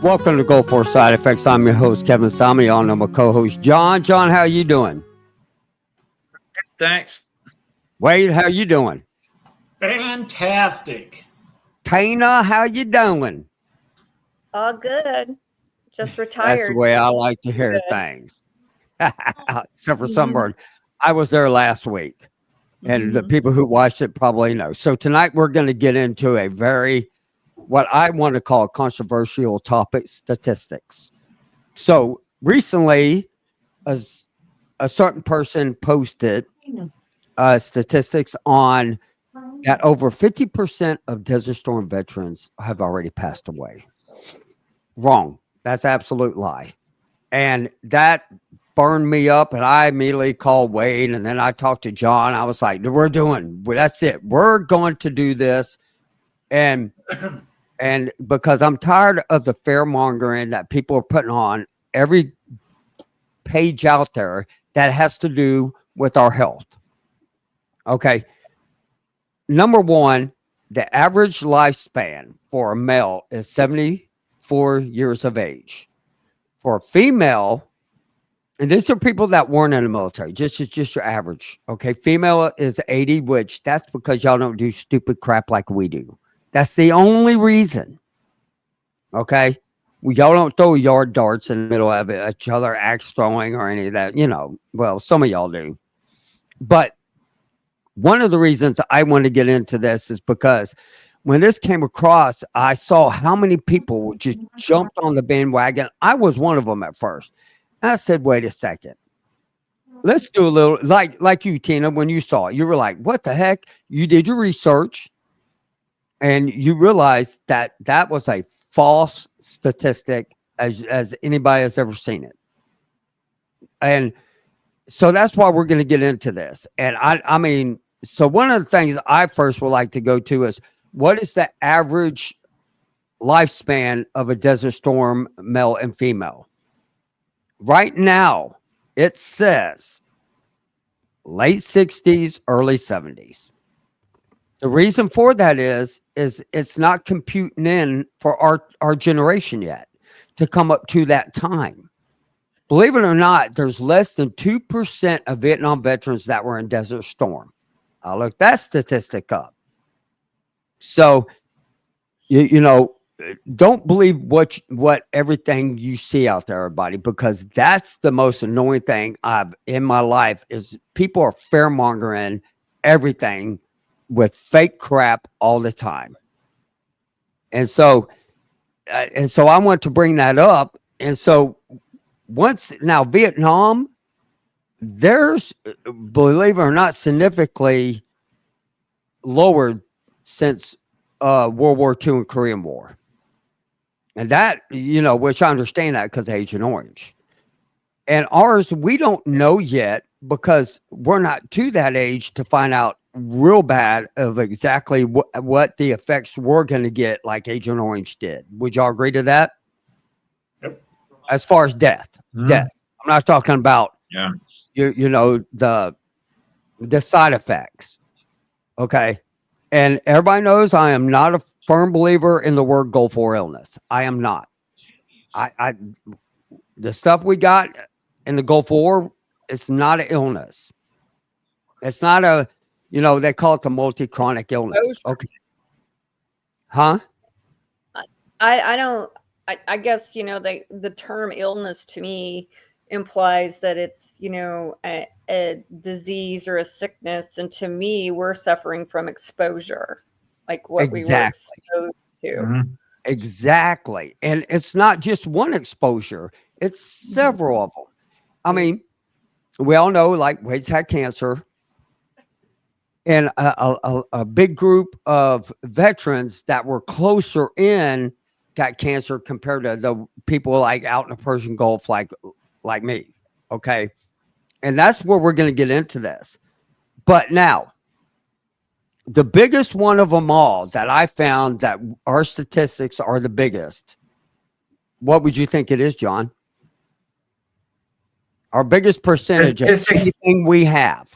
Welcome to Go For Side Effects. I'm your host, Kevin Sami. On my co-host, John. John, how you doing? Thanks. Wade, how you doing? Fantastic. Tina, how you doing? All good. Just retired. That's the way so I like to hear things. Except for Sunburn. I was there last week. And the people who watched it probably know. So tonight we're going to get into a very, what I want to call controversial topic, statistics. So recently, as a certain person posted statistics on that over 50% of Desert Storm veterans have already passed away. Wrong. That's absolute lie. And that burned me up, and I immediately called Wade, and then I talked to John. I was like, that's it. We're going to do this. And because I'm tired of the fearmongering that people are putting on every page out there that has to do with our health. Okay. Number one, the average lifespan for a male is 74 years of age. For a female, and these are people that weren't in the military, just your average. Okay. Female is 80, which that's because y'all don't do stupid crap like we do. That's the only reason. Okay. Y'all don't throw yard darts in the middle of each other, axe throwing or any of that, well, some of y'all do. But one of the reasons I want to get into this is because when this came across, I saw how many people just jumped on the bandwagon. I was one of them at first. And I said, wait a second. Let's do a little like you, Tina, when you saw it, you were like, what the heck? You did your research and you realized that that was a false statistic as anybody has ever seen it. And so that's why we're going to get into this. And I mean, so one of the things I first would like to go to is what is the average lifespan of a Desert Storm male and female? Right now, it says late 60s, early 70s. The reason for that is it's not computing in for our generation yet to come up to that time. Believe it or not, there's less than 2% of Vietnam veterans that were in Desert Storm. I looked that statistic up. So, don't believe what everything you see out there, everybody, because that's the most annoying thing I've in my life is people are fearmongering everything with fake crap all the time. And so I want to bring that up. And so now Vietnam, there's, believe it or not, significantly lowered since World War II and Korean War. And that, which I understand that because of Agent Orange. And ours, we don't know yet because we're not to that age to find out real bad of exactly what the effects we're going to get like Agent Orange did. Would y'all agree to that? Yep. As far as death. I'm not talking about, the side effects. Okay. And everybody knows I am not a firm believer in the word go for illness. I am not. The stuff we got in the Gulf War, it's not an illness. It's not a, they call it the multi-chronic illness. Okay. Huh? I guess, the term illness to me implies that it's, a disease or a sickness. And to me, we're suffering from exposure, like what we were exposed to. Exactly. And it's not just one exposure. It's several of them. I mean, we all know like Wade's had cancer. And a big group of veterans that were closer in got cancer compared to the people like out in the Persian Gulf, like me. Okay. And that's where we're going to get into this. But now, the biggest one of them all that I found that our statistics are the biggest. What would you think it is, John? Our biggest percentage of anything we have.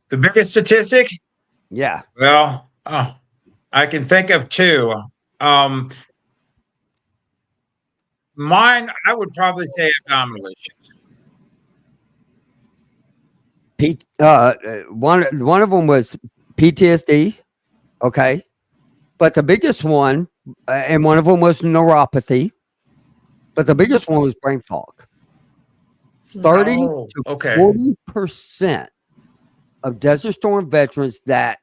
The biggest statistic? Yeah. Well, I can think of two. Mine, I would probably say abdominal issues. One of them was PTSD. Okay, but the biggest one, and one of them was neuropathy. But the biggest one was brain fog. 30 Oh, to okay. 40% of Desert Storm veterans that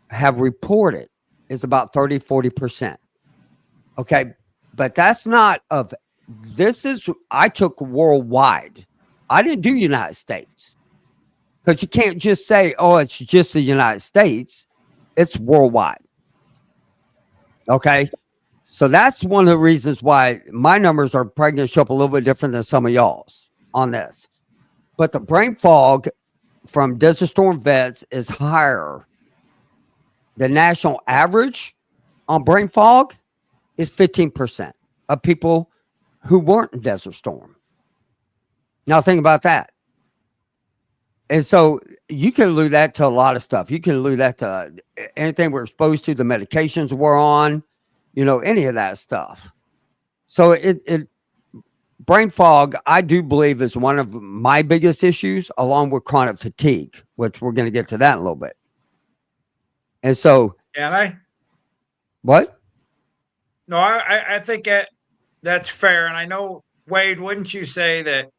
have reported is about 30-40%. Okay, but that's not of this is I took worldwide. I didn't do United States because you can't just say, oh, it's just the United States. It's worldwide. Okay, so that's one of the reasons why my numbers are probably going to show up a little bit different than some of y'all's on this. But the brain fog from Desert Storm vets is higher. The national average on brain fog is 15% of people who weren't in Desert Storm. Now think about that. And so you can allude that to a lot of stuff. You can allude that to anything we're exposed to, the medications we're on, any of that stuff. So it brain fog, I do believe, is one of my biggest issues, along with chronic fatigue, which we're going to get to that in a little bit. And so, And I what? no, I think that's fair. And I know, Wade, wouldn't you say that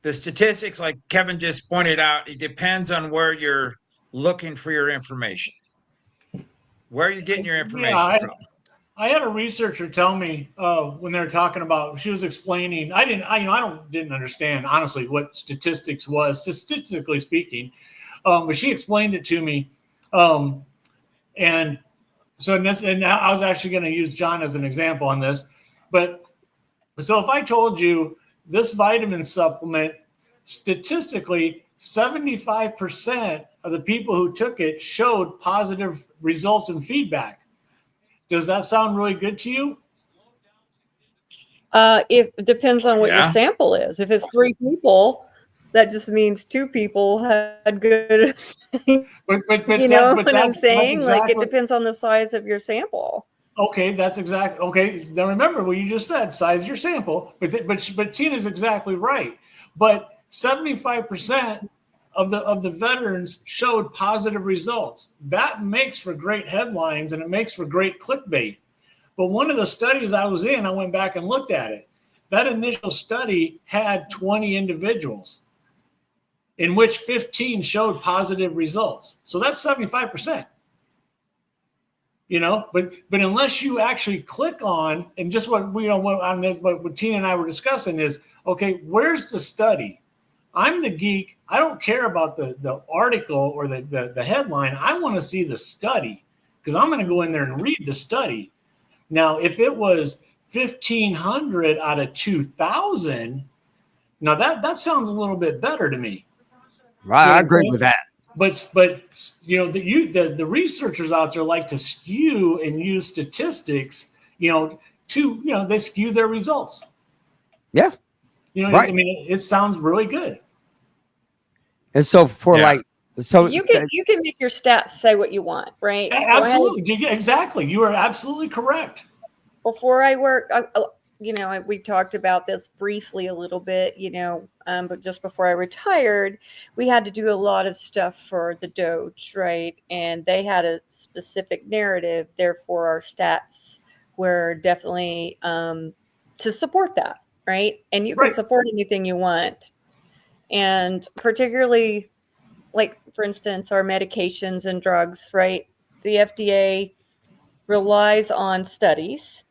the statistics, like Kevin just pointed out, it depends on where you're looking for your information. Where are you getting your information from? I had a researcher tell me when they were talking about, she was explaining, I didn't understand honestly what statistics was, statistically speaking, but she explained it to me, and so and I was actually going to use John as an example on this, but so if I told you this vitamin supplement, statistically, 75% of the people who took it showed positive results and feedback. Does that sound really good to you? It depends on what your sample is. If it's 3 people, that just means 2 people had good. You know what I'm saying? Like, it depends on the size of your sample. Okay, that's exactly okay. Now remember what you just said: size your sample. But Tina's exactly right. But 75% of the veterans showed positive results. That makes for great headlines and it makes for great clickbait. But one of the studies I was in, I went back and looked at it. That initial study had 20 individuals, in which 15 showed positive results. So that's 75%. But unless you actually click on, and just what what Tina and I were discussing is, okay, where's the study? I'm the geek. I don't care about the article or the headline. I want to see the study because I'm going to go in there and read the study. Now, if it was 1,500 out of 2,000, now that sounds a little bit better to me. Right, I agree with that. But the researchers out there like to skew and use statistics, they skew their results. Yeah. Right. I mean, it sounds really good. And so you can make your stats say what you want, right? Absolutely. Exactly. You are absolutely correct. Before I work, we talked about this briefly a little bit, but just before I retired, we had to do a lot of stuff for the Doge, right? And they had a specific narrative. Therefore, our stats were definitely to support that, right? And you can support anything you want. And particularly, like, for instance, our medications and drugs, right? The FDA relies on studies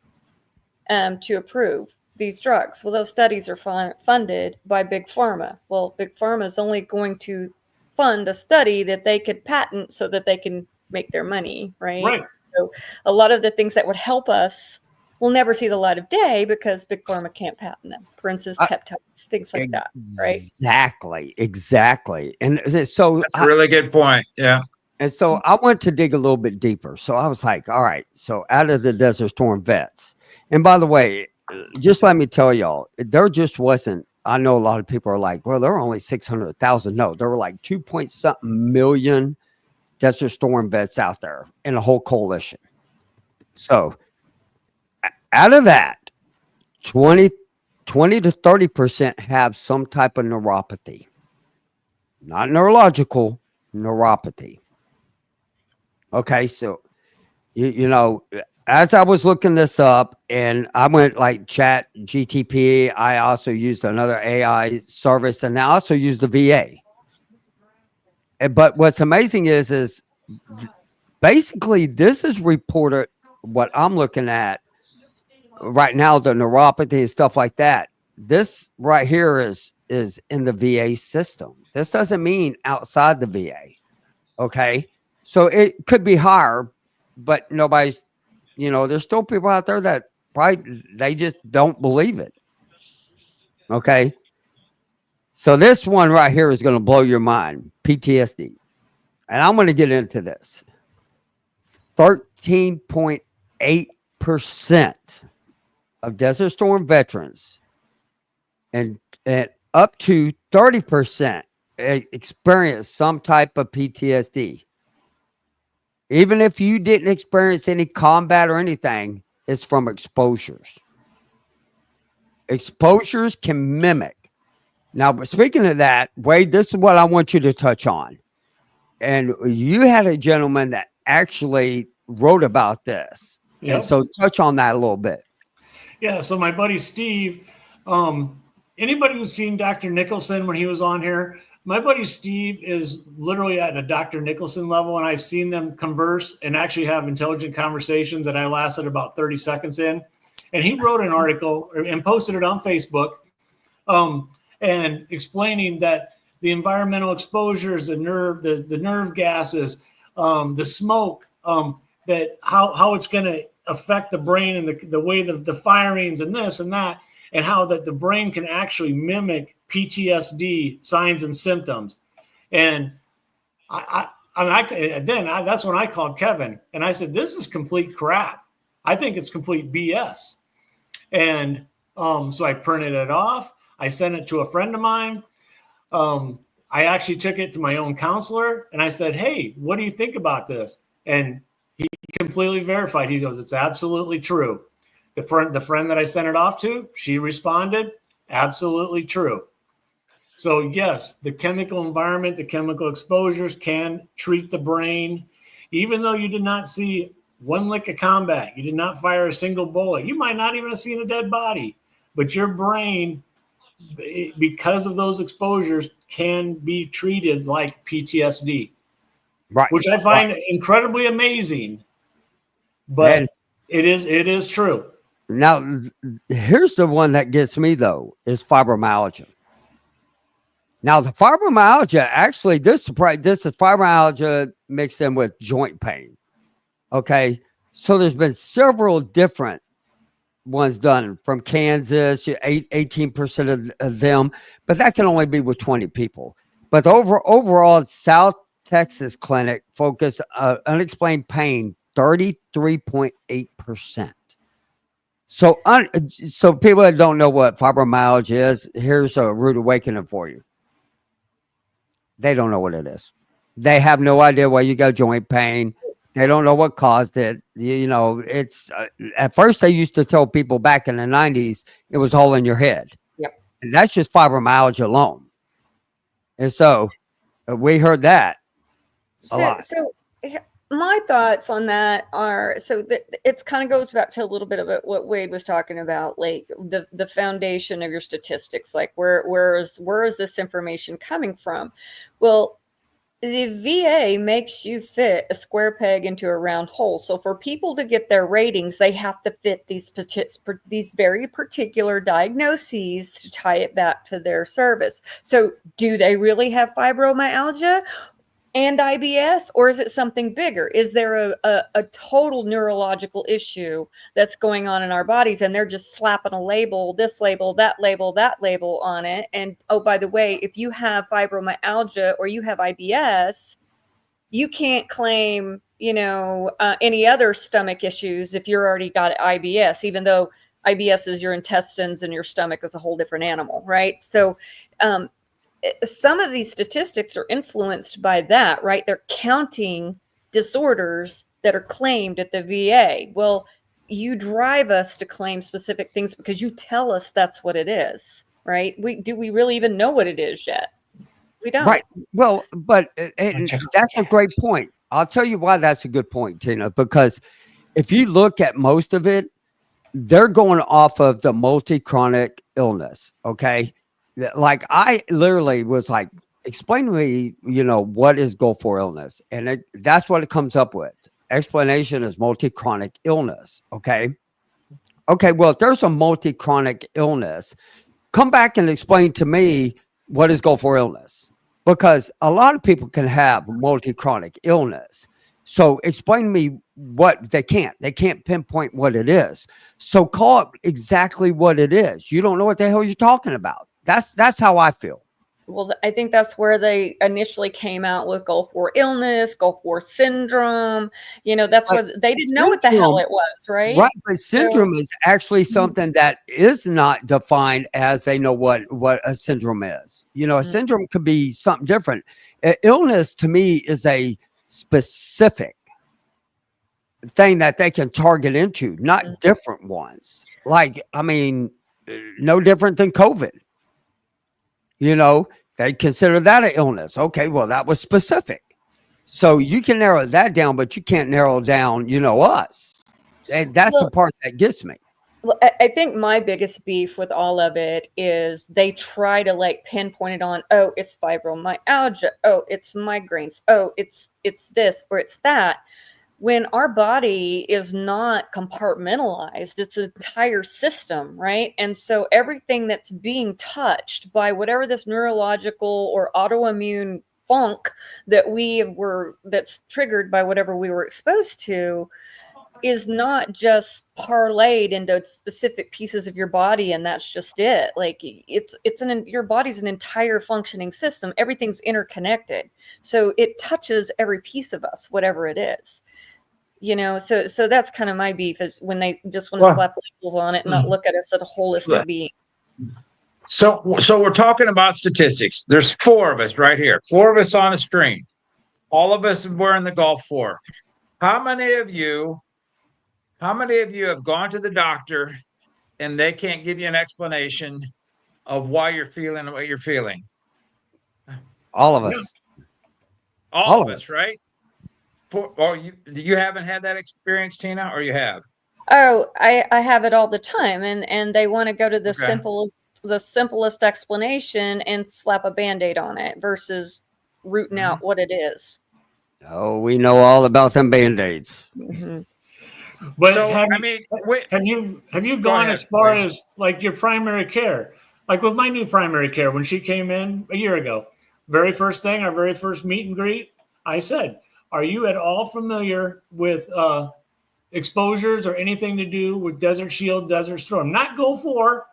to approve these drugs. Well, those studies are funded by Big Pharma. Well, Big Pharma is only going to fund a study that they could patent so that they can make their money, right? So a lot of the things that would help us will never see the light of day because Big Pharma can't patent them. For instance, peptides, things like that, right? Exactly. And so that's a really good point. Yeah. And so I went to dig a little bit deeper. So I was like, all right, so out of the Desert Storm vets. And by the way, just let me tell y'all, there just wasn't, I know a lot of people are like, well, there are only 600,000. No, there were like 2-something million Desert Storm vets out there in a whole coalition. So out of that, 20, 20 to 30% have some type of neuropathy, not neurological, neuropathy. Okay, so you know, as I was looking this up, and I went like Chat GTP, I also used another AI service, and I also used the VA. But what's amazing is basically this is reported. What I'm looking at right now, the neuropathy and stuff like that. This right here is in the VA system. This doesn't mean outside the VA. Okay, so it could be higher, but nobody's. There's still people out there that probably they just don't believe it. Okay, so this one right here is going to blow your mind. PTSD, and I'm going to get into this. 13.8% of Desert Storm veterans and up to 30% experience some type of PTSD. Even if you didn't experience any combat or anything, it's from exposures. Exposures can mimic. Now, but speaking of that, Wade, this is what I want you to touch on. And you had a gentleman that actually wrote about this. Yep. And so touch on that a little bit. Yeah, so my buddy Steve, anybody who's seen Dr. Nicholson when he was on here, my buddy Steve is literally at a Dr. Nicholson level, and I've seen them converse and actually have intelligent conversations that I lasted about 30 seconds in. And he wrote an article and posted it on Facebook, and explaining that the environmental exposures, the nerve gases, the smoke, that how it's going to affect the brain and the way the firings and this and that, and how that the brain can actually mimic PTSD signs and symptoms. And that's when I called Kevin and I said, this is complete crap. I think it's complete BS. And so I printed it off. I sent it to a friend of mine. I actually took it to my own counselor and I said, hey, what do you think about this? And he completely verified. He goes, it's absolutely true. The friend that I sent it off to, she responded, absolutely true. So yes, the chemical environment, the chemical exposures can treat the brain. Even though you did not see one lick of combat, you did not fire a single bullet, you might not even have seen a dead body, but your brain, because of those exposures, can be treated like PTSD, Right. which I find incredibly amazing. But it is true. Now, here's the one that gets me though, is fibromyalgia. Now, the fibromyalgia, actually, this is fibromyalgia mixed in with joint pain. Okay, so there's been several different ones done from Kansas, 18% of them, but that can only be with 20 people. But overall, South Texas clinic focus unexplained pain 33.8%. So people that don't know what fibromyalgia is, here's a rude awakening for you. They don't know what it is. They have no idea why you got joint pain. They don't know what caused it. It's at first they used to tell people back in the 90s it was all in your head. Yep. And that's just fibromyalgia alone. And so we heard that a lot. So my thoughts on that are, it kind of goes back to a little bit of what Wade was talking about, like the foundation of your statistics, like where is this information coming from? Well, the VA makes you fit a square peg into a round hole. So for people to get their ratings, they have to fit these very particular diagnoses to tie it back to their service. So do they really have fibromyalgia and IBS, or is it something bigger? Is there a total neurological issue that's going on in our bodies, and they're just slapping a label, this label, that label on it? And oh, by the way, if you have fibromyalgia or you have IBS, you can't claim, any other stomach issues if you're already got IBS, even though IBS is your intestines and your stomach is a whole different animal, right? So, some of these statistics are influenced by that, right? They're counting disorders that are claimed at the VA. Well, you drive us to claim specific things because you tell us that's what it is, right? Do we really even know what it is yet? We don't. Right. Well, but that's a great point. I'll tell you why that's a good point, Tina, because if you look at most of it, they're going off of the multi-chronic illness. Okay. Like I literally was like, explain to me, what is Gulf War illness? And that's what it comes up with. Explanation is multi-chronic illness. Okay. Okay. Well, if there's a multi-chronic illness, come back and explain to me what is Gulf War illness, because a lot of people can have multi-chronic illness. So explain to me what they can't pinpoint what it is. So call it exactly what it is. You don't know what the hell you're talking about. That's how I feel. Well, I think that's where they initially came out with Gulf War illness, Gulf War syndrome. That's where they didn't know what the hell it was, right? Right, but syndrome is actually something that is not defined as they know what a syndrome is. A syndrome could be something different. Illness to me is a specific thing that they can target into, not different ones. Like, I mean, no different than COVID. They consider that an illness. Okay, well, that was specific. So you can narrow that down, but you can't narrow down, us. And that's the part that gets me. Well, I think my biggest beef with all of it is they try to pinpoint it on, oh, it's fibromyalgia. Oh, it's migraines. Oh, it's this or it's that. When our body is not compartmentalized, it's an entire system, right? And so everything that's being touched by whatever this neurological or autoimmune funk that's triggered by whatever we were exposed to is not just parlayed into specific pieces of your body, and that's just it. Like your body's an entire functioning system. Everything's interconnected, so it touches every piece of us, whatever it is. So that's kind of my beef, is when they just want to slap labels on it and not look at us as a holistic being. So we're talking about statistics. There's 4 of us right here, 4 of us on the screen. All of us were in the Gulf War. How many of you have gone to the doctor and they can't give you an explanation of why you're feeling what you're feeling? All of us. All of us, right? You haven't had that experience, Tina, or you have? Oh, I have it all the time, and they want to go to the simplest explanation and slap a Band-Aid on it versus rooting out what it is. Oh, we know all about them Band-Aids. Mm-hmm. But so, have you gone as far as your primary care? Like with my new primary care, when she came in a year ago, very first thing, our very first meet and greet, I said, are you at all familiar with exposures or anything to do with Desert Shield, Desert Storm? Not Gulf War,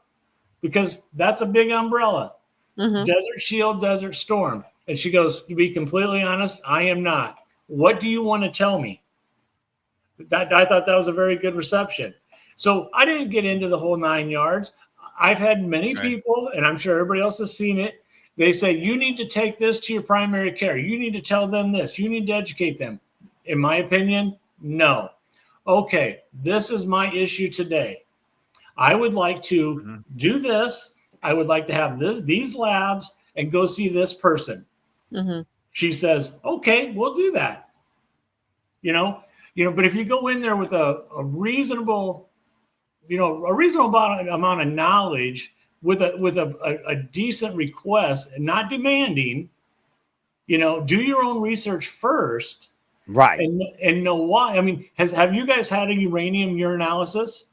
because that's a big umbrella. Mm-hmm. Desert Shield, Desert Storm. And she goes, to be completely honest, I am not. What do you want to tell me? I thought that was a very good reception. So I didn't get into the whole 9 yards. I've had many people, and I'm sure everybody else has seen it. They say, you need to take this to your primary care. You need to tell them this. You need to educate them. In my opinion, no. Okay, this is my issue today. I would like to do this. I would like to have these labs and go see this person. Mm-hmm. She says, okay, we'll do that. But if you go in there with a reasonable amount of knowledge, with a decent request and not demanding, do your own research first, right? And know why. I mean, have you guys had a uranium urinalysis?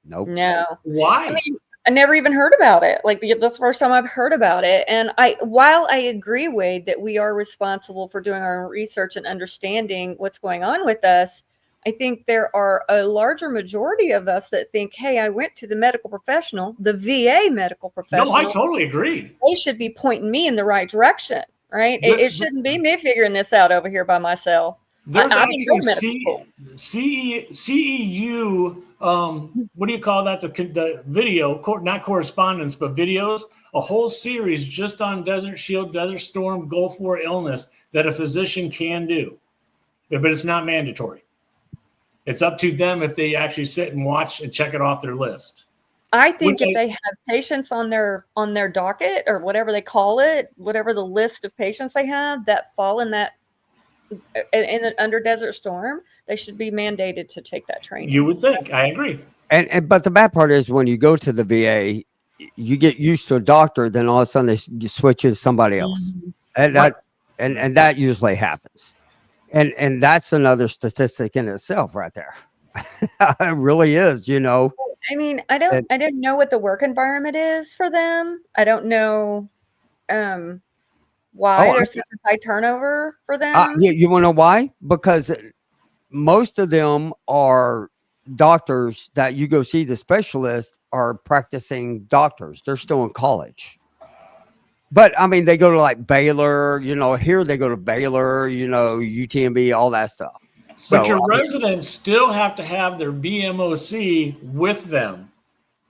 Nope. No. Why? I mean, I never even heard about it. Like, that's the first time I've heard about it. And while I agree, Wade, that we are responsible for doing our own research and understanding what's going on with us, I think there are a larger majority of us that think, hey, I went to the medical professional, the VA medical professional. No, I totally agree. They should be pointing me in the right direction, right? It shouldn't be me figuring this out over here by myself. There's actually CEU, what do you call that? The video, not correspondence, but videos, a whole series just on Desert Shield, Desert Storm, Gulf War illness that a physician can do, but it's not mandatory. It's up to them if they actually sit and watch and check it off their list. I think if they have patients on their docket or whatever they call it, whatever the list of patients they have that fall in that under Desert Storm, they should be mandated to take that training. You would think. I agree. And but the bad part is when you go to the VA, you get used to a doctor, then all of a sudden they switch you to somebody else, and that usually happens. And that's another statistic in itself, right there. It really is, you know. I mean, I don't know what the work environment is for them. I don't know why there's such a high turnover for them. You want to know why? Because most of them are doctors that you go see the specialist are practicing doctors. They're still in college. But I mean, they go to like Baylor, you know, here they go to Baylor, you know, UTMB, all that stuff. So, but your residents still have to have their BMOC with them.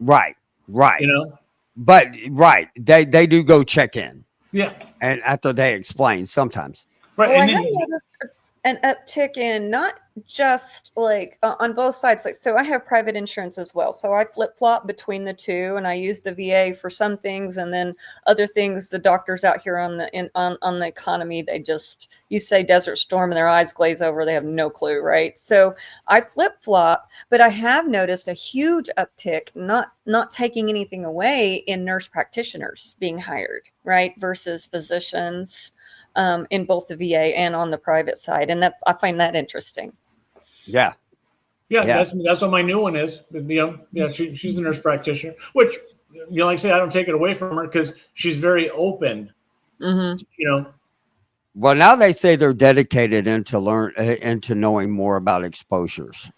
Right. You know? But they do go check in. Yeah. And after they explain sometimes. Right. Well, I have noticed an uptick in not just like on both sides. Like, so I have private insurance as well. So I flip flop between the two, and I use the VA for some things, and then other things. The doctors out here on the economy, they just, you say Desert Storm, and their eyes glaze over. They have no clue, right? So I flip flop, but I have noticed a huge uptick. Not taking anything away in nurse practitioners being hired, right, versus physicians. In both the VA and on the private side, and I find that interesting. Yeah. That's what my new one is. You know, she's a nurse practitioner, which, you know, like I say, I don't take it away from her because she's very open. You know. Well, now they say they're dedicated into knowing more about exposures.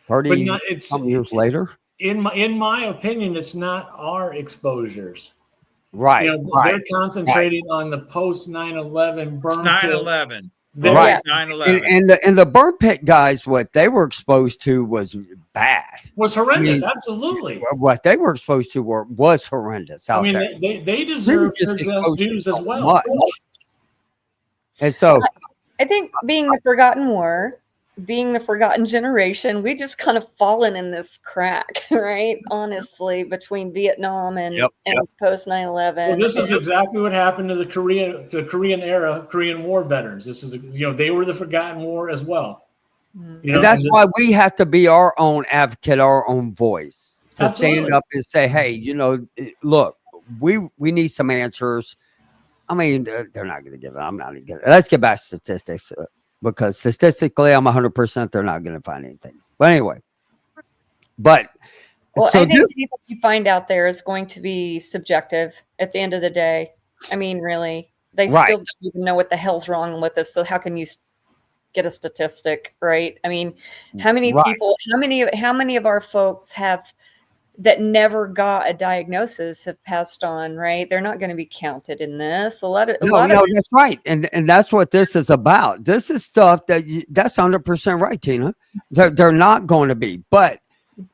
30 some years later. In my opinion, it's not our exposures. Right. You know, they're concentrating on the post 9/11 burn. 9/11. Right. 9/11. And the burn pit guys, what they were exposed to was bad. Was horrendous. I mean, absolutely. What they were exposed to was horrendous out there. They deserve their just dues as well. Much. And so I think being the forgotten war, being the forgotten generation, we just kind of fallen in this crack, right? Honestly, between Vietnam and post 9/11. Well, this is exactly what happened to the Korean War veterans. This is, you know, they were the forgotten war as well. You know, and that's why we have to be our own advocate, our own voice to stand up and say, hey, you know, look, we need some answers. I mean, they're not going to give it. I'm not going to get it. Let's get back to statistics. Because statistically, I'm 100% they're not going to find anything. But anyway, I think people you find out there is going to be subjective at the end of the day. I mean, really, they still don't even know what the hell's wrong with us. So how can you get a statistic, right? I mean, how many people, how many of our folks that never got a diagnosis have passed on, right? They're not going to be counted in this. A lot of that's right. And that's what this is about. This is stuff that's 100% right, Tina. They're not going to be, but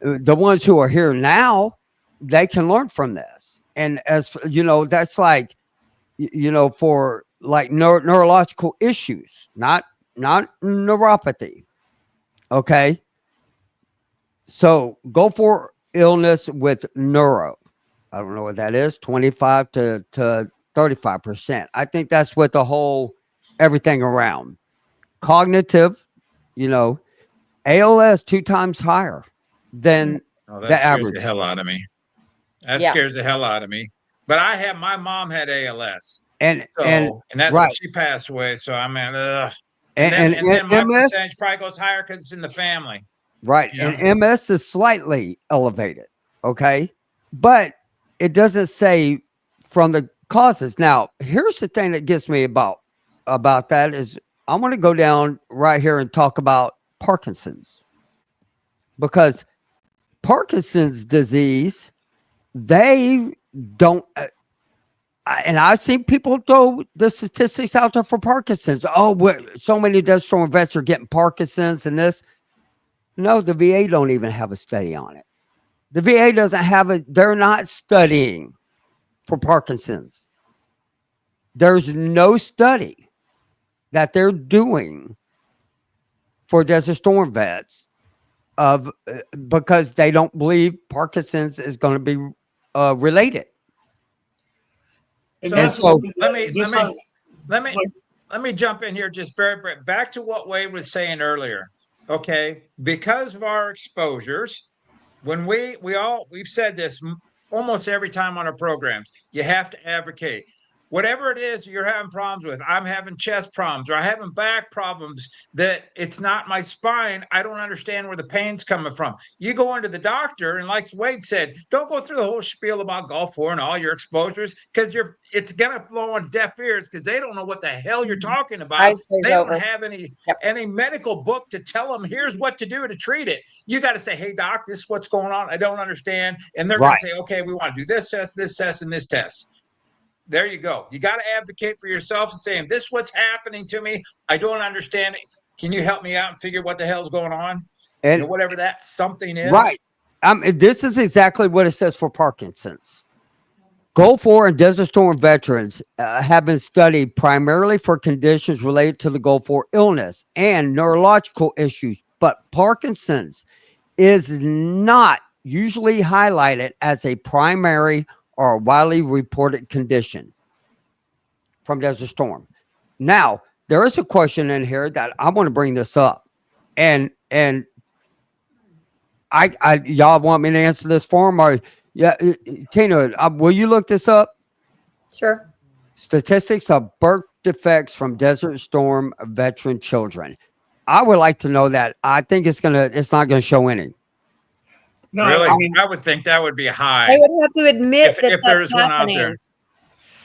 the ones who are here now, they can learn from this. And as you know, that's like, you know, for like neurological issues, not neuropathy. Okay. So go for illness with neuro. I don't know what that is, 25 to 35%. I think that's what the whole everything around. Cognitive, you know, ALS 2 times higher than the average. Scares the hell out of me. That scares the hell out of me. But my mom had ALS. And that's when she passed away. So I mean, and then my percentage probably goes higher because it's in the family. Right. Yeah. And MS is slightly elevated. Okay. But it doesn't say from the causes. Now, here's the thing that gets me about that is I want to go down right here and talk about Parkinson's, because Parkinson's disease, they don't, and I've seen people throw the statistics out there for Parkinson's. Oh, so many Desert Storm vets are getting Parkinson's and this. No, the VA don't even have a study on it. The VA doesn't have they're not studying for Parkinson's. There's no study that they're doing for Desert Storm vets of because they don't believe Parkinson's is going to be related. And So that's so let me jump in here just very brief. Back to what Wade was saying earlier. Okay, because of our exposures, when we've said this almost every time on our programs, you have to advocate. Whatever it is you're having problems with, I'm having chest problems or I'm having back problems, that it's not my spine. I don't understand where the pain's coming from. You go into the doctor, and like Wade said, don't go through the whole spiel about Gulf War and all your exposures, because it's gonna flow on deaf ears because they don't know what the hell you're talking about. Eyes glaze They don't over. have any Yep. any medical book to tell them here's what to do to treat it. You got to say, hey doc, this is what's going on. I don't understand. And they're going Right. to say, okay, we want to do this test, and this test. There you go. You got to advocate for yourself and saying, this is what's happening to me. I don't understand it. Can you help me out and figure what the hell's going on? And Whatever that something is. right. This is exactly what it says for Parkinson's. Gulf War and Desert Storm veterans have been studied primarily for conditions related to the Gulf War illness and neurological issues, but Parkinson's is not usually highlighted as a primary or widely reported condition from Desert Storm. Now, there is a question in here that I want to bring this up, and I y'all want me to answer this for him, or yeah, Tina, will you look this up? Sure. Statistics of birth defects from Desert Storm veteran children. I would like to know that. I think it's not gonna show any. no, Really? I mean, I would think that would be high. They would have to admit that if that's there's one out happening. there.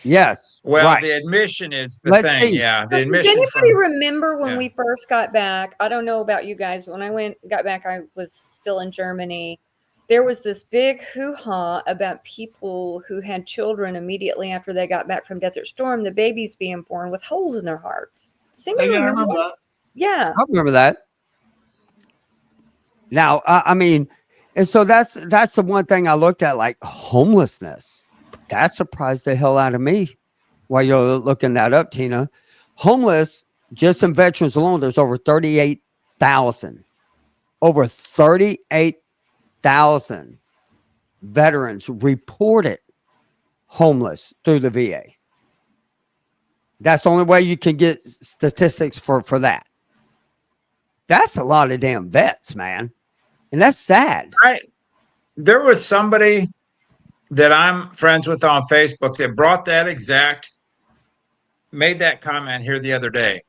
Yes. Well, right. the admission is the Let's thing. see. Yeah. The Does admission anybody from remember when yeah. we first got back? I don't know about you guys. When I got back, I was still in Germany. There was this big hoo-ha about people who had children immediately after they got back from Desert Storm, the babies being born with holes in their hearts. Does anybody yeah, I remember remember that? that. Yeah. I remember that. Now, I mean, and so that's the one thing I looked at, like homelessness. That surprised the hell out of me while you're looking that up, Tina. Homeless, just in veterans alone, there's over 38,000. Over 38,000 veterans reported homeless through the VA. That's the only way you can get statistics for that. That's a lot of damn vets, man. And that's sad. There was somebody that I'm friends with on Facebook that made that comment here the other day.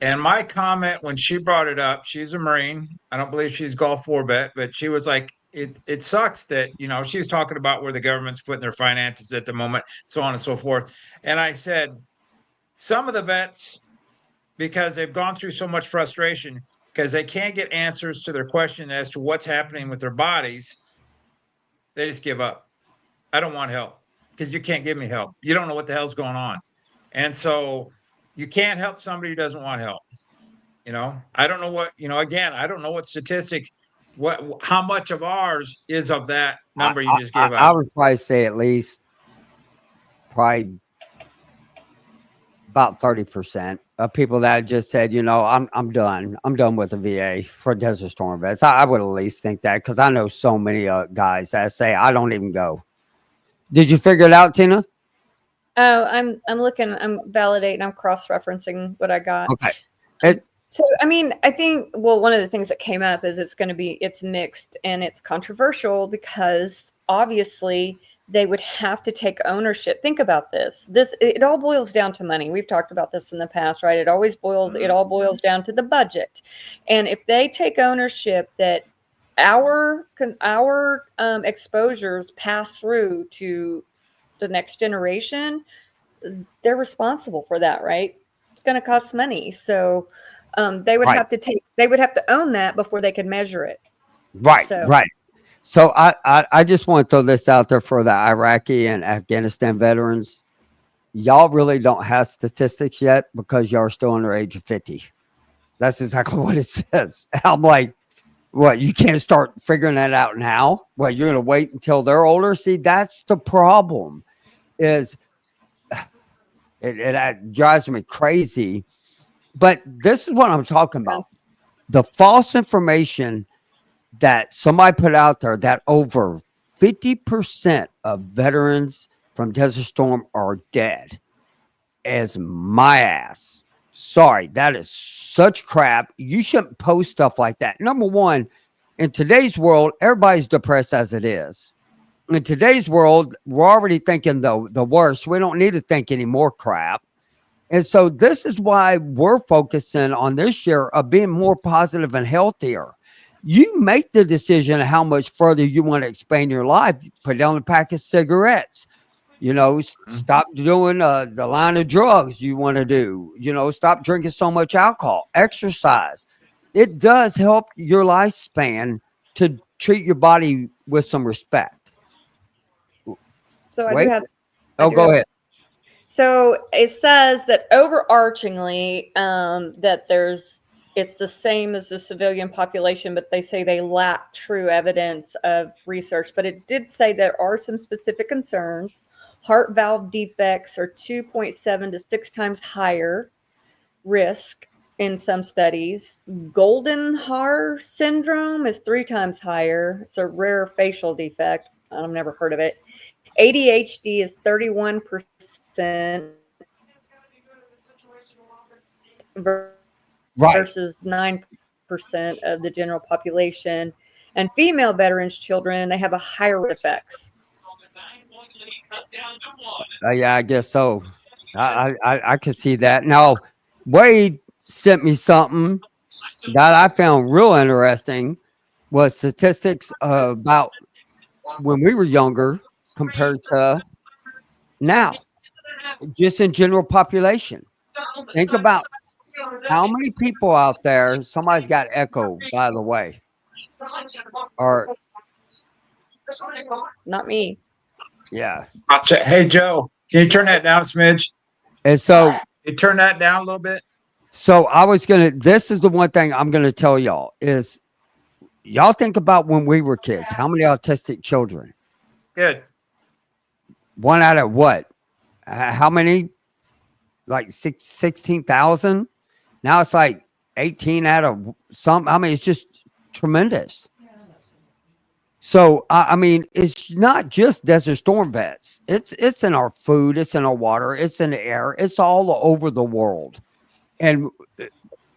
And my comment when she brought it up, she's a Marine. I don't believe she's Gulf War vet, but she was like, it sucks that, she's talking about where the government's putting their finances at the moment, so on and so forth. And I said, some of the vets, because they've gone through so much frustration, because they can't get answers to their question as to what's happening with their bodies, they just give up. I don't want help because you can't give me help. You don't know what the hell's going on. And so you can't help somebody who doesn't want help. I don't know what, again, I don't know what statistic, how much of ours is of that number you just gave I out. would probably say at least probably about 30% of people that just said, I'm done. I'm done with the VA for Desert Storm vets. I would at least think that, because I know so many guys that say I don't even go. Did you figure it out, Tina? Oh, I'm looking, I'm validating, I'm cross-referencing what I got. Okay. So, I mean, I think, well, one of the things that came up is it's mixed and it's controversial because obviously they would have to take ownership. Think about this. It all boils down to money. We've talked about this in the past, right? It all boils down to the budget. And if they take ownership that our exposures pass through to the next generation, they're responsible for that, right? It's going to cost money. So, they would have to own that before they could measure it. Right. So I just want to throw this out there for the Iraqi and Afghanistan veterans. Y'all really don't have statistics yet because y'all are still under age of 50. That's exactly what it says. I'm like, what, you can't start figuring that out now? Well, you're going to wait until they're older? See, that's the problem. Is it drives me crazy. But this is what I'm talking about. the false information that somebody put out there that over 50% of veterans from Desert Storm are dead is my ass. Sorry, that is such crap. You shouldn't post stuff like that. Number one, in today's world, everybody's depressed as it is. In today's world, we're already thinking the worst. We don't need to think any more crap. And so this is why we're focusing on this year of being more positive and healthier. You make the decision of how much further you want to expand your life. Put down a pack of cigarettes. Stop doing the line of drugs you want to do. Stop drinking so much alcohol. Exercise. It does help your lifespan to treat your body with some respect. So Wait. I do Go have ahead. So it says that overarchingly, that it's the same as the civilian population, but they say they lack true evidence of research. But it did say there are some specific concerns. Heart valve defects are 2.7 to 6 times higher risk in some studies. Goldenhar syndrome is 3 times higher. It's a rare facial defect. I've never heard of it. ADHD is 31% Right. versus 9% of the general population. And female veterans children, they have a higher risk effects. Yeah, I guess so. I could see that. Now, Wade sent me something that I found real interesting. Was statistics about when we were younger compared to now, just in general population. Think about how many people out there. Somebody's got echo, by the way, or Not me. yeah. Hey, Joe, can you turn that down a smidge? And so, You turn that down a little bit. I was gonna. This is the one thing I'm gonna tell y'all is y'all think about when we were kids. How many autistic children? Good. One out of what? How many? Like 16,000. Now it's like 18 out of some. I mean, it's just tremendous. So I mean, it's not just Desert Storm vets. It's in our food. It's in our water. It's in the air. It's all over the world, and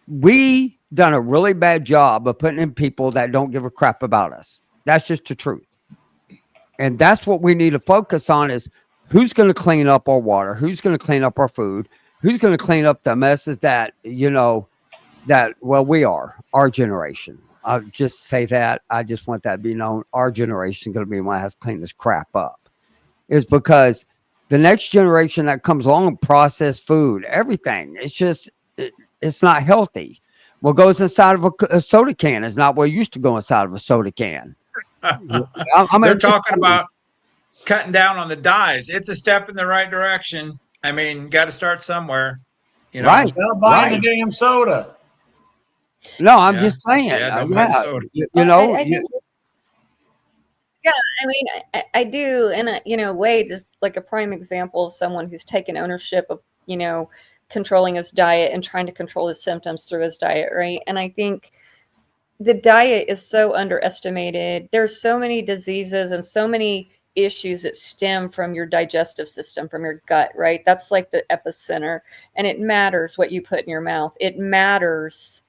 we done a really bad job of putting in people that don't give a crap about us. That's just the truth. And that's what we need to focus on is who's going to clean up our water, who's going to clean up our food, who's going to clean up the messes that, we are, our generation. I'll just say that. I just want that to be known. Our generation is going to be the one that has to clean this crap up. Is because the next generation that comes along, processed food, everything, it's not healthy. What goes inside of a soda can is not what used to go inside of a soda can. They're talking about cutting down on the dyes. It's a step in the right direction. I mean, got to start somewhere. Right. Well, buying the damn soda. No, I'm just saying. Don't buy soda. I think, yeah, I mean, I do. And, Wade is like a prime example of someone who's taken ownership of, controlling his diet and trying to control his symptoms through his diet, right? And I think the diet is so underestimated. There's so many diseases and so many issues that stem from your digestive system, from your gut, right? That's like the epicenter. And it matters what you put in your mouth. It matters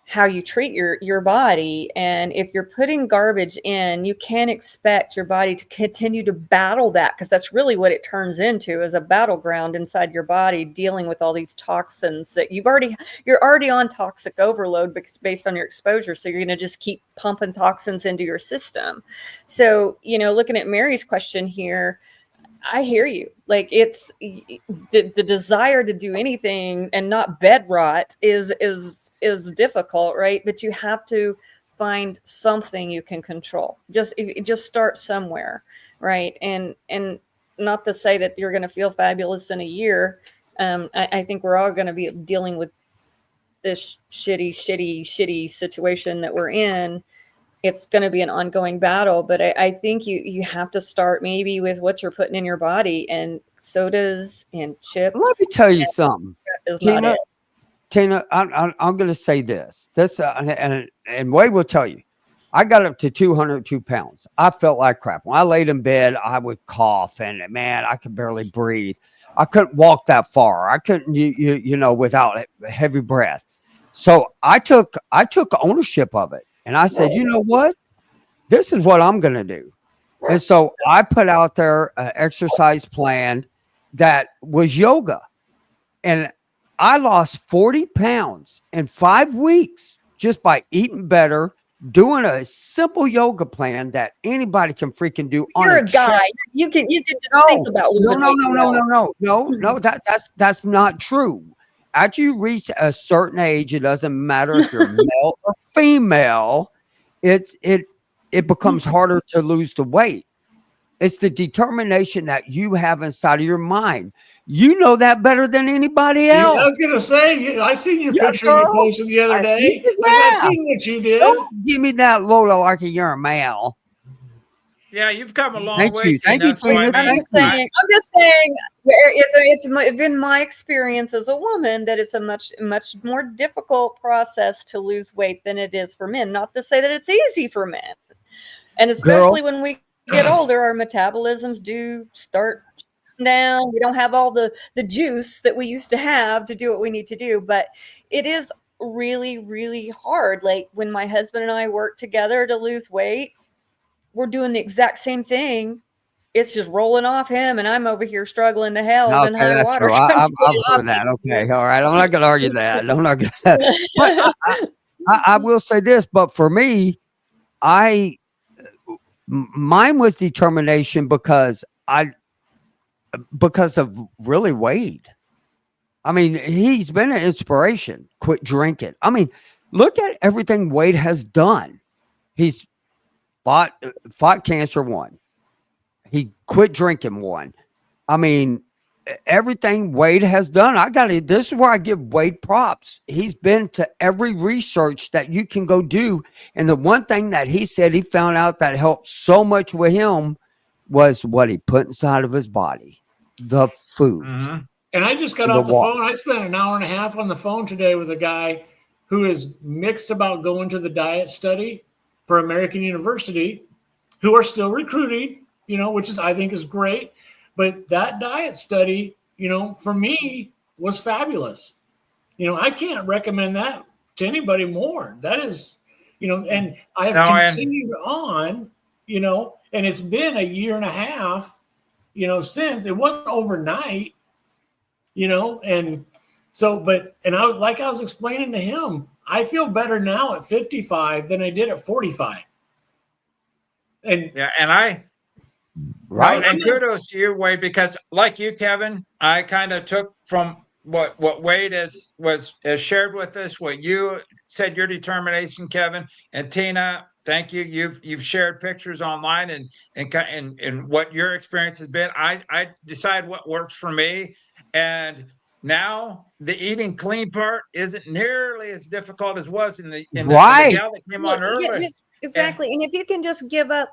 how you treat your body. And if you're putting garbage in, you can't expect your body to continue to battle that, because that's really what it turns into, is a battleground inside your body, dealing with all these toxins that you're already on toxic overload based on your exposure. So you're going to just keep pumping toxins into your system. So, looking at Mary's question here, I hear you. Like, it's the desire to do anything and not bed rot is difficult, right? But you have to find something you can control. Just start somewhere, right? And not to say that you're going to feel fabulous in a year. I think we're all going to be dealing with this shitty situation that we're in. It's going to be an ongoing battle, but I think you have to start maybe with what you're putting in your body, and sodas and chips. Let me tell you something, is Tina. not it. Tina, I'm going to say this. And Wade will tell you, I got up to 202 pounds. I felt like crap. When I laid in bed, I would cough, and man, I could barely breathe. I couldn't walk that far. I couldn't, without heavy breath. So I took ownership of it, and I said, you know what? This is what I'm going to do. And so I put out there an exercise plan that was yoga. And I lost 40 pounds in 5 weeks just by eating better, doing a simple yoga plan that anybody can freaking do on You're a a guy. chair. You can just No, think about no, losing no, weight. no, no, no, no. That's not true. After you reach a certain age, it doesn't matter if you're male or female, it becomes harder to lose the weight. It's the determination that you have inside of your mind. You know that better than anybody I else. was gonna say, I seen your Yeah, picture you girl. posted the other day. I Yeah. seen what you did. Don't give me that Lola like you're a male. Yeah, you've come a long Thank way, you. Thank you, Tina. So I Tina. mean, Thank you. I'm just saying, it's been my experience as a woman that it's a much more difficult process to lose weight than it is for men. Not to say that it's easy for men, and especially when we get older, our metabolisms do start down. We don't have all the juice that we used to have to do what we need to do, but it is really, really hard. Like when my husband and I work together to lose weight, we're doing the exact same thing. It's just rolling off him, and I'm over here struggling to hell in Okay, high that's water. true. I've heard that. Okay, all right. I'm not going to argue that. I'm not going to. But I will say this. But for me, mine was determination because of really Wade. I mean, he's been an inspiration. Quit drinking. I mean, look at everything Wade has done. He's fought cancer, one. He quit drinking, one. I mean, everything Wade has done, this is where I give Wade props. He's been to every research that you can go do. And the one thing that he said he found out that helped so much with him was what he put inside of his body, the food. mm-hmm. And I just got off the phone. I spent an hour and a half on the phone today with a guy who is mixed about going to the diet study for American University, who are still recruiting, which is, I think, is great. But that diet study, for me was fabulous. I can't recommend that to anybody more. That is, and I have continued on, and it's been a year and a half, since. It wasn't overnight. And so, like I was explaining to him, I feel better now at 55 than I did at 45. And yeah, and right. and kudos to you, Wade, because like you, Kevin, I kind of took from what Wade has shared with us, what you said, your determination, Kevin, and Tina. Thank you. You've shared pictures online and what your experience has been. I decide what works for me, and now the eating clean part isn't nearly as difficult as was in the gal that came on earlier. Exactly. And if you can just give up,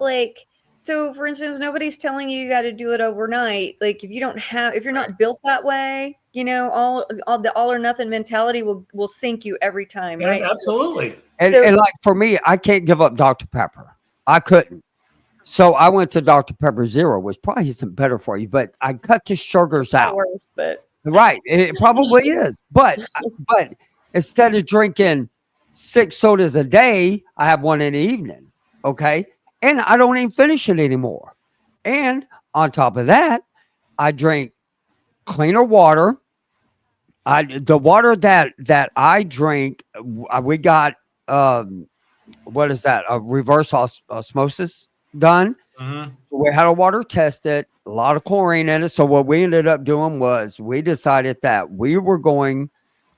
so for instance, nobody's telling you got to do it overnight. Like if you're not built that way, all the all or nothing mentality will sink you every time, right? Absolutely. And like for me, I can't give up Dr. Pepper. I couldn't. So I went to Dr. Pepper Zero, which probably isn't better for you, but I cut the sugars out. Worse, but right, it probably is. But instead of drinking 6 sodas a day, I have one in the evening. Okay, and I don't even finish it anymore. And on top of that, I drink cleaner water. The water that I drink, we got what is that? A reverse osmosis done. Mm-hmm. We had our water tested, a lot of chlorine in it. So what we ended up doing was we decided that we were going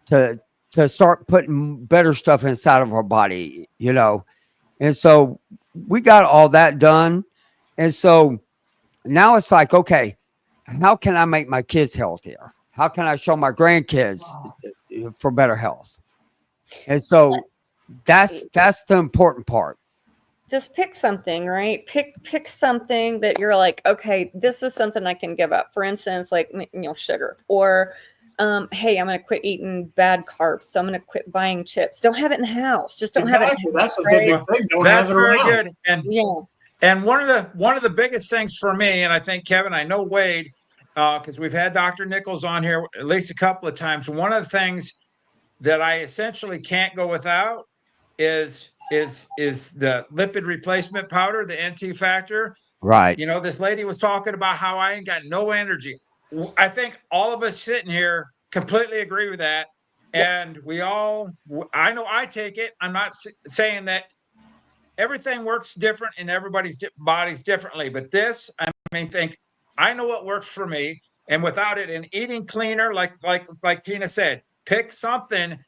to start putting better stuff inside of our body, And so we got all that done. And so now it's like, okay, how can I make my kids healthier? How can I show my grandkids for better health? And so that's the important part. Just pick something, right? Pick something that you're like, okay, this is something I can give up. For instance, like, sugar, or hey, I'm going to quit eating bad carbs. So I'm going to quit buying chips. Don't have it in the house. Just don't have it in the house. That's a big thing. Don't That's have it very around. good. And one of the biggest things for me, and I think Kevin, I know Wade, because we've had Dr. Nichols on here at least a couple of times. One of the things that I essentially can't go without is the lipid replacement powder, the NT factor. Right. You know, this lady was talking about how I ain't got no energy. I think all of us sitting here completely agree with that. And we all, I know I take it. I'm not saying that everything works different in everybody's bodies differently, but this, I mean, I know what works for me, and without it, and eating cleaner, like Tina said, pick something,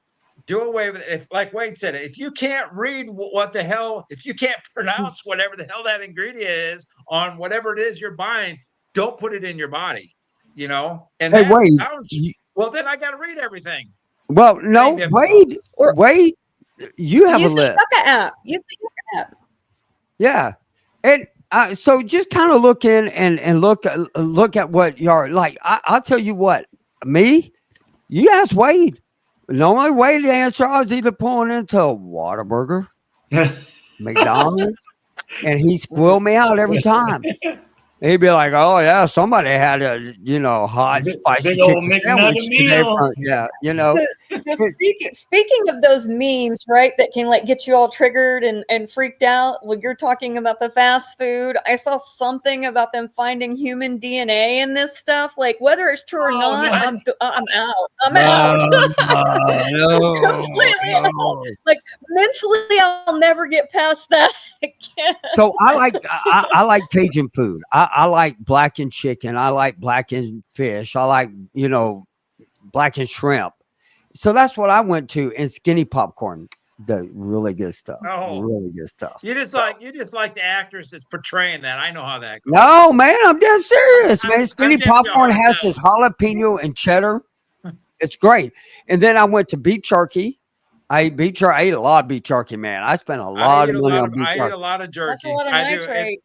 do away with it. If, like Wade said, if you can't read what the hell, if you can't pronounce whatever the hell that ingredient is on whatever it is you're buying, don't put it in your body. You know, and Hey, that Wade. sounds, well, then I got to read everything. Well, no, Wade, you have a list. Use the Yucca app. Yeah. And so just kind of look in and look at what you're like. I'll tell you what, you ask Wade. Normally, Wade answer, I was either pulling into a Whataburger, McDonald's, and he squeal me out every time. He'd be like, "Oh yeah, somebody had a hot spicy big old chicken sandwich today." So speaking of those memes, right, that can like get you all triggered and freaked out. When you're talking about the fast food, I saw something about them finding human DNA in this stuff. Like whether it's true or not, I'm out. I'm out. Completely out. Like mentally, I'll never get past that again. So I like Cajun food. I like blackened chicken. I like blackened fish. I like, blackened shrimp. So that's what I went to. And skinny popcorn, the really good stuff. Really good stuff. You just like the actress that's portraying that. I know how that goes. No, man, I'm dead serious, man. Skinny popcorn has this jalapeno and cheddar. It's great. And then I went to beef jerky. I ate a lot of beef jerky, man. I spent a lot of money on beef jerky. I eat a lot of jerky. That's a lot of nitrate.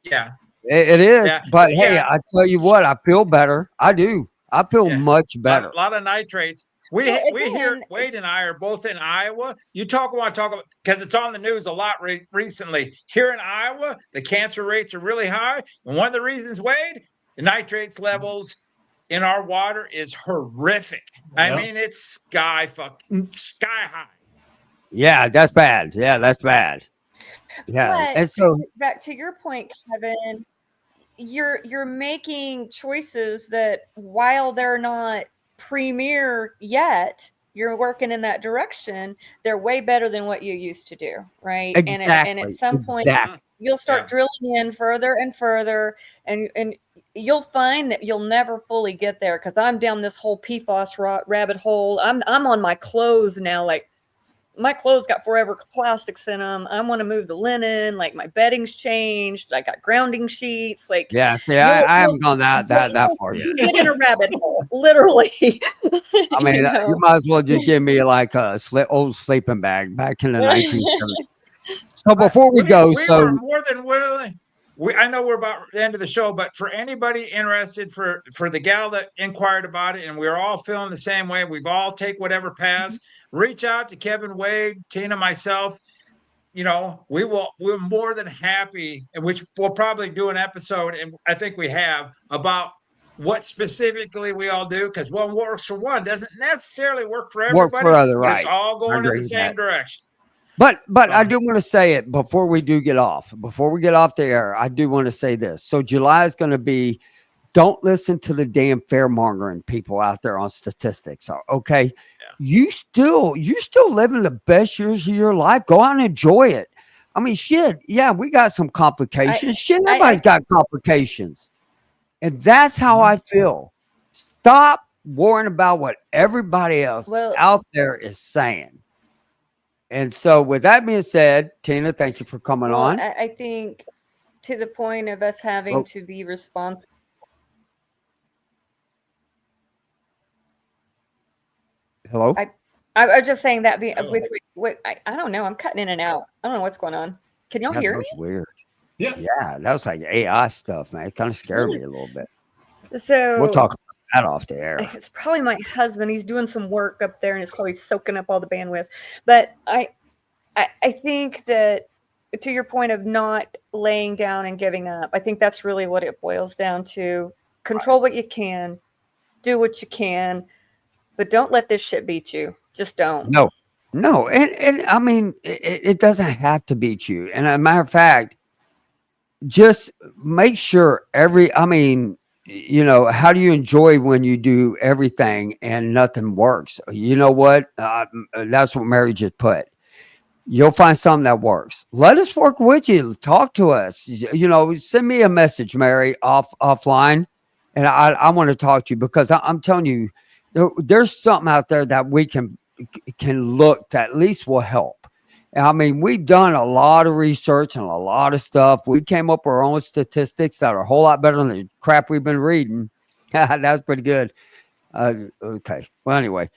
It is. But hey, I tell you what, I feel better. I do. I feel much better. A lot of nitrates. We hear Wade and I are both in Iowa. Want to talk about, because it's on the news a lot recently. Here in Iowa, the cancer rates are really high. And one of the reasons, Wade, the nitrates levels in our water is horrific. I mean, it's sky high. Yeah, that's bad. Yeah, that's bad. Yeah. And so back to your point, Kevin, you're making choices that while they're not premier yet, you're working in that direction. They're way better than what you used to do, right? Exactly. And at some point, you'll start drilling in further and further, and you'll find that you'll never fully get there. Because I'm down this whole PFAS rabbit hole. I'm on my clothes now, like. My clothes got forever plastics in them. I want to move the linen. Like my bedding's changed. I got grounding sheets. Like I haven't gone that far yet. You get in a rabbit hole, literally. I mean, you might as well just give me like a old sleeping bag back in the 1970s. So before we go, were more than willing. I know we're about the end of the show, but for anybody interested, for the gal that inquired about it, and we're all feeling the same way, we've all take whatever pass, reach out to Kevin, Wade, Tina, myself. We're more than happy, and which we'll probably do an episode, and I think we have, about what specifically we all do, because what works for one doesn't necessarily work for everybody. But it's all going in the same direction. But I do want to say it before we do get off. Before we get off the air, I do want to say this. So July is going to be, don't listen to the damn fearmongering people out there on statistics. Okay. Yeah. You're still living the best years of your life. Go out and enjoy it. I mean, shit. Yeah, we got some complications. Everybody's got complications. And that's how I feel. Stop worrying about what everybody else out there is saying. And so with that being said, Tina, thank you for coming on. I think to the point of us having to be responsible. Hello? I was just saying that I don't know. I'm cutting in and out. I don't know what's going on. Can y'all hear me? That was weird. Yeah. Yeah, that was like AI stuff, man. It kind of scared me a little bit. So We'll talk about that off the air. it's probably my husband. He's doing some work up there and it's probably soaking up all the bandwidth. But I think that, to your point of not laying down and giving up, I think that's really what it boils down to. Control what you can, do what you can, but don't let this shit beat you. Just don't. No. And I mean, it doesn't have to beat you. And as a matter of fact, just make sure I mean, how do you enjoy when you do everything and nothing works? You know what? That's what Mary just put. You'll find something that works. Let us work with you. Talk to us. Send me a message, Mary, offline, and I want to talk to you because I'm telling you, there's something out there that we can look that at least will help. I mean, we've done a lot of research and a lot of stuff. We came up with our own statistics that are a whole lot better than the crap we've been reading. That's pretty good. Okay. Well, anyway,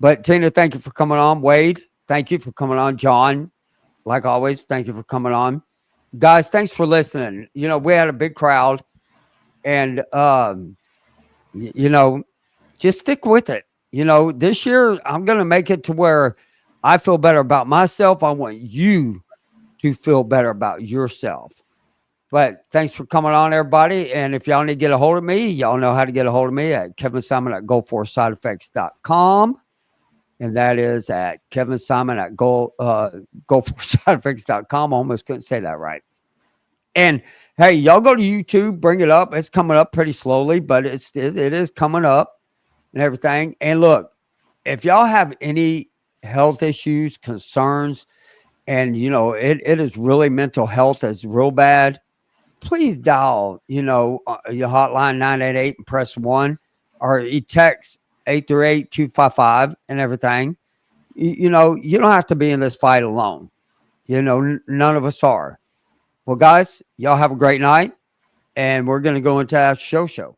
but Tina, thank you for coming on. Wade, thank you for coming on. John, like always, thank you for coming on. Guys, thanks for listening. We had a big crowd, and just stick with it. This year I'm going to make it to where I feel better about myself. I want you to feel better about yourself. But thanks for coming on, everybody. And if y'all need to get a hold of me, y'all know how to get a hold of me at kevinsimon@goforsideffects.com. And that is at kevinsimon@goforsideffects.com. I almost couldn't say that right. And hey, y'all go to YouTube, bring it up. It's coming up pretty slowly, but it is coming up and everything. And look, if y'all have any health issues, concerns, and it is really mental health is real bad, please dial your hotline 988 and press 1, or you text 838-255 and everything. You don't have to be in this fight alone. None of us are. Well, guys, y'all have a great night, and we're going to go into our show.